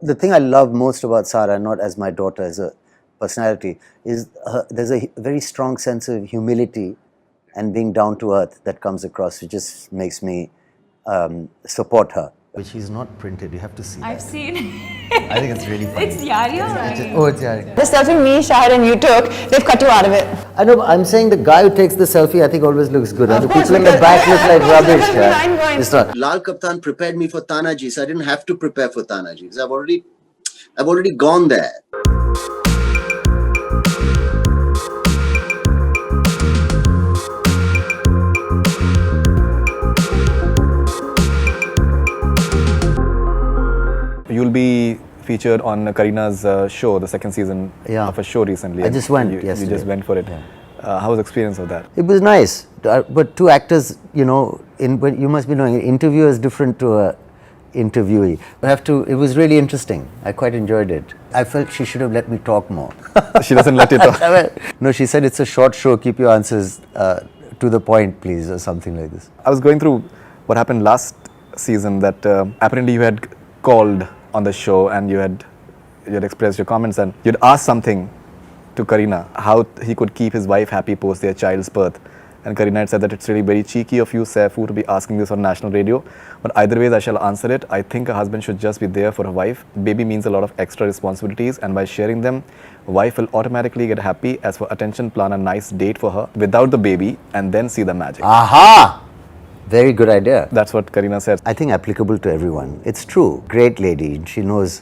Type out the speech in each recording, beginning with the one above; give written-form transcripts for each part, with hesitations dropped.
The thing I love most about Sarah, not as my daughter, as a personality, is there's a very strong sense of humility and being down to earth that comes across, which just makes me support her. Which is not printed, you have to see. I've seen. I think it's really funny. It's Aarya. Oh, it's Aarya. The selfie me, Shahid and you took, they've cut you out of it. I know, I'm saying the guy who takes the selfie, I think always looks good. And the course, people in the back look like rubbish. Yeah. It's not. Lal Kaptan prepared me for Tanaji, so I didn't have to prepare for Tanaji because I've already gone there. You'll be featured on Kareenas' show, the second season of a show recently. I just went yesterday. You just went for it. Yeah. How was the experience of that? It was nice, but two actors, you know, but you must be knowing, an interviewer is different to a interviewee. It was really interesting. I quite enjoyed it. I felt she should have let me talk more. She doesn't let you talk. No, she said it's a short show, keep your answers to the point, please, or something like this. I was going through what happened last season that apparently you had called on the show and you had expressed your comments and you'd asked something to Kareena, how he could keep his wife happy post their child's birth. And Kareena had said that it's really very cheeky of you, Saif, to be asking this on national radio. But either ways, I shall answer it. I think a husband should just be there for a wife. Baby means a lot of extra responsibilities, and by sharing them, wife will automatically get happy. As for attention, plan a nice date for her without the baby and then see the magic. Aha! Very good idea. That's what Kareena said. I think applicable to everyone. It's true. Great lady. She knows,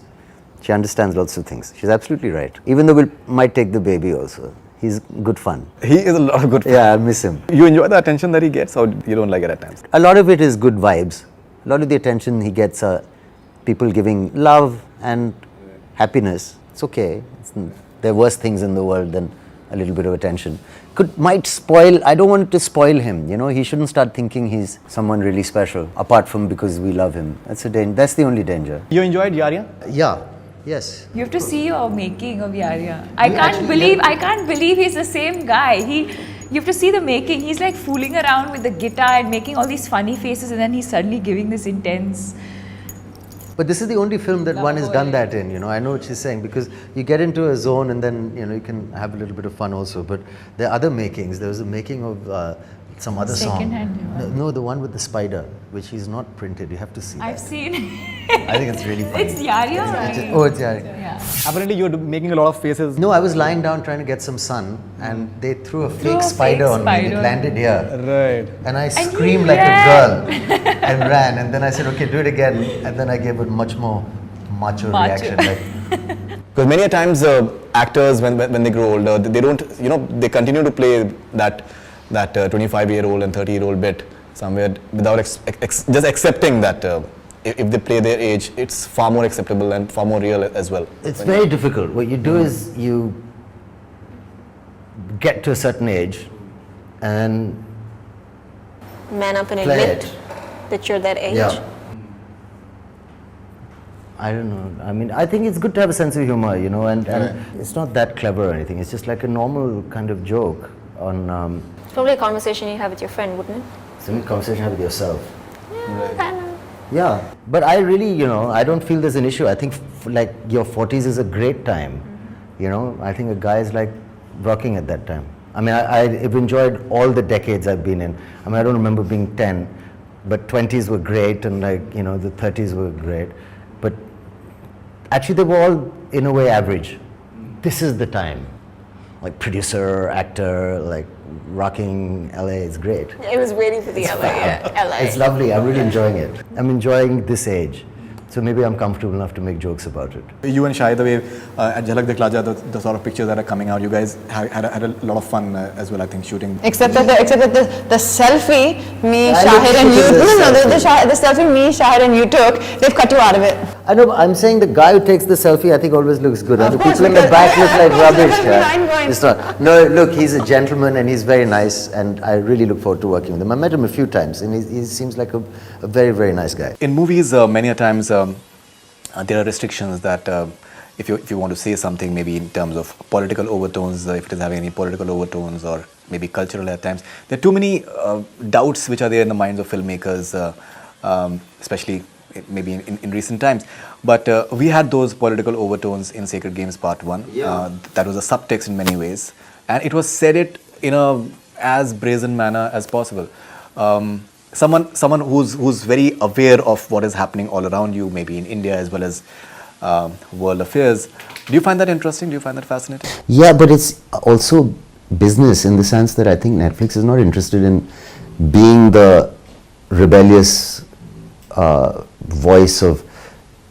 she understands lots of things. She's absolutely right. Even though we might take the baby also. He's good fun. He is a lot of good fun. Yeah, I miss him. You enjoy the attention that he gets, or you don't like it at times? A lot of it is good vibes. A lot of the attention he gets are people giving love and happiness. It's okay. There are worse things in the world than a little bit of attention. Might spoil, I don't want it to spoil him, you know, he shouldn't start thinking he's someone really special, apart from because we love him. That's the only danger. You enjoyed Aarya? Yeah, yes. You have to see your making of Aarya. I can't believe he's the same guy. You have to see the making. He's like fooling around with the guitar and making all these funny faces, and then he's suddenly giving this intense. But this is the only film that one has done that in, you know. I know what she's saying, because you get into a zone and then, you know, you can have a little bit of fun also. But there are other makings. There was a making of some other song. No, the one with the spider, which is not printed. You have to see. I've seen. I think it's really funny. It's Aarya. Oh, it's Aarya. Yeah. Apparently you're making a lot of faces. No, I was lying down trying to get some sun, and they threw a fake spider on me. It landed here. Right. And I screamed like a girl and ran. And then I said, okay, do it again. And then I gave a much more macho reaction. Because many a times actors, when they grow older, they don't, you know, they continue to play that 25-year-old and 30-year-old bit somewhere without just accepting that if they play their age, it's far more acceptable and far more real as well. It's very difficult. What you do is you get to a certain age and Man up and play admit it. that you're that age. Yeah. I don't know. I mean, I think it's good to have a sense of humor, you know, and it's not that clever or anything. It's just like a normal kind of joke on... It's probably a conversation you have with your friend, wouldn't it? It's a conversation you have with yourself. Yeah, kind of. Yeah, but I really, you know, I don't feel there's an issue. I think like your 40s is a great time. You know, I think a guy is like rocking at that time. I mean, I've enjoyed all the decades I've been in. I mean, I don't remember being 10, but 20s were great, and like, you know, the 30s were great. But actually they were all in a way average. This is the time. Like producer, actor, like rocking LA is great. It was waiting for the LA. It's lovely. I'm really enjoying it. I'm enjoying this age. So maybe I'm comfortable enough to make jokes about it. You and Shahid, the way at Jhalak Dikhla Ja, the sort of pictures that are coming out, you guys had a lot of fun as well, I think, shooting. Except that the selfie me, Shahid and you, the selfie me, Shahid and you took, they've cut you out of it. I know, I'm saying the guy who takes the selfie, I think always looks good. And the people in the back look like rubbish. It's not. No, look, he's a gentleman and he's very nice, and I really look forward to working with him. I met him a few times, and he seems like a very, very nice guy. In movies, many a times there are restrictions that if you want to say something, maybe in terms of political overtones, if it is having any political overtones, or maybe cultural at times, there are too many doubts which are there in the minds of filmmakers, especially maybe in recent times. But we had those political overtones in Sacred Games Part 1. That was a subtext in many ways. And it was said it in a as brazen manner as possible. Someone who's very aware of what is happening all around you, maybe in India as well as world affairs. Do you find that interesting? Do you find that fascinating? Yeah, but it's also business in the sense that I think Netflix is not interested in being the rebellious voice of.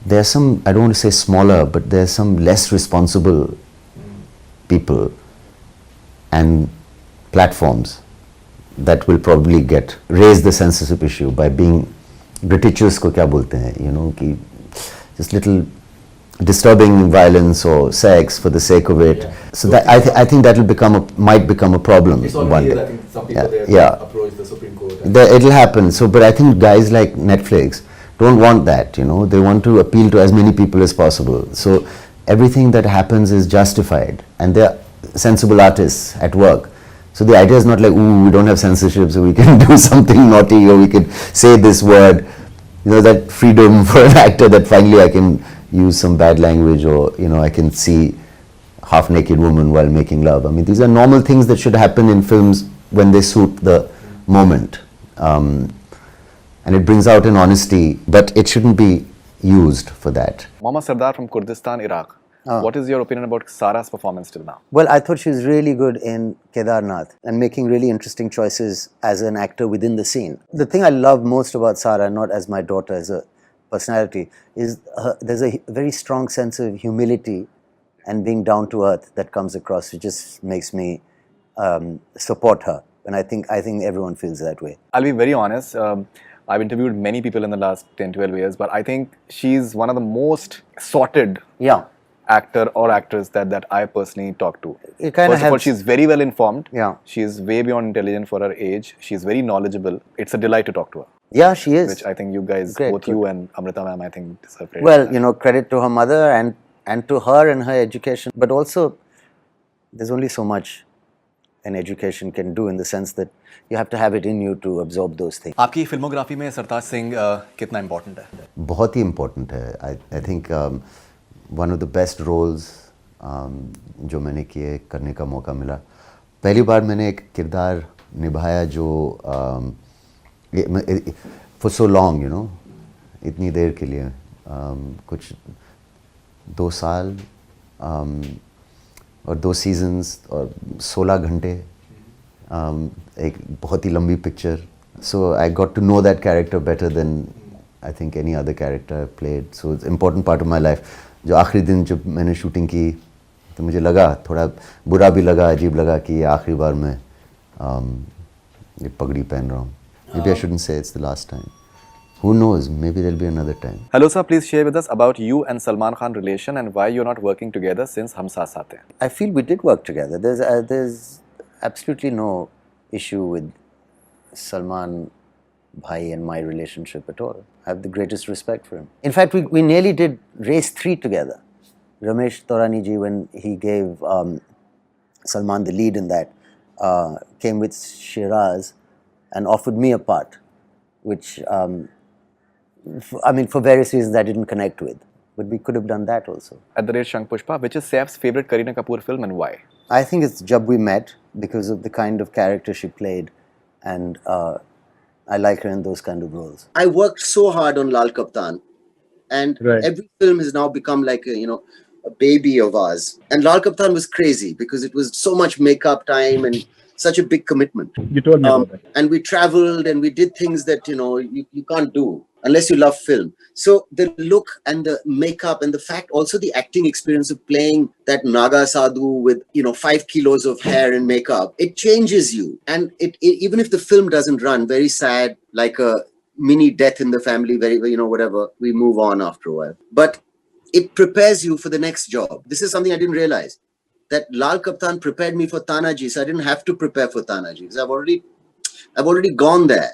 There are some, I don't want to say smaller, but there are some less responsible people and platforms that will probably raise the censorship issue by being gratuitous ko kya bolte hain, you know, ki just little disturbing violence or sex for the sake of it. So that I think that will might become a problem one day. I think some people approach the Supreme Court. It'll happen. So, but I think guys like Netflix don't want that. You know, they want to appeal to as many people as possible. So everything that happens is justified, and they're sensible artists at work. So the idea is not like, ooh, we don't have censorship, so we can do something naughty, or we can say this word. You know, that freedom for an actor that finally I can use some bad language, or, you know, I can see half-naked woman while making love. I mean, these are normal things that should happen in films when they suit the moment. And it brings out an honesty, but it shouldn't be used for that. Mohammad Sardar from Kurdistan, Iraq. What is your opinion about Sara's performance till now? Well, I thought she was really good in Kedarnath and making really interesting choices as an actor within the scene. The thing I love most about Sara, not as my daughter, as a personality, is there's a very strong sense of humility and being down to earth that comes across. It just makes me support her, and I think everyone feels that way. I'll be very honest. I've interviewed many people in the last 10-12 years, but I think she's one of the most sorted actor or actress that I personally talk to. First of all, she's very well informed. Yeah. She's way beyond intelligent for her age. She's very knowledgeable. It's a delight to talk to her. Yeah, she is. Which I think you guys, both you and Amrita ma'am, I think deserve credit. Well, you know, credit to her mother and to her and her education. But also, there's only so much an education can do, in the sense that you have to have it in you to absorb those things. आपकी filmography में सरताज सिंह कितना important है? बहुत ही important है. I think one of the best roles जो मैंने करने का मौका मिला. पहली बार मैंने एक किरदार निभाया जो for so long, you know, इतनी देर के लिए, कुछ 2 साल और 2 seasons और 16 घंटे, एक बहुत ही लंबी picture. So I got to know that character better than I think any other character I've played. So it's an important part of my life. जो आखिरी दिन जब मैंने शूटिंग की, तो मुझे लगा, थोड़ा बुरा भी लगा, अजीब लगा कि ये आखिरी बार मैं ये पगड़ी पहन रहा हूँ. Maybe I shouldn't say it's the last time. Who knows? Maybe there'll be another time. Hello sir, please share with us about you and Salman Khan relation and why you're not working together since Hum Saath Saath Hain. I feel we did work together. There's absolutely no issue with Salman Bhai and my relationship at all. I have the greatest respect for him. In fact, we nearly did Race 3 together. Ramesh Taurani ji, when he gave Salman the lead in that, came with Shiraz and offered me a part, which, for various reasons I didn't connect with. But we could have done that also. At the rate Shank Pushpa, which is Saif's favorite Kareena Kapoor film and why? I think it's Jab We Met, because of the kind of character she played, and I like her in those kind of roles. I worked so hard on Lal Kaptan, and every film has now become like a baby of ours. And Lal Kaptan was crazy because it was so much makeup time and such a big commitment. You told me about that. And we traveled and we did things that you can't do unless you love film. So the look and the makeup and the fact, also the acting experience of playing that Naga Sadhu with 5 kilos of hair and makeup, it changes you. And it even if the film doesn't run, very sad, like a mini death in the family, very whatever, we move on after a while. But it prepares you for the next job. This is something I didn't realize, that Lal Kaptan prepared me for Tanaji, so I didn't have to prepare for Tanaji because I've already gone there.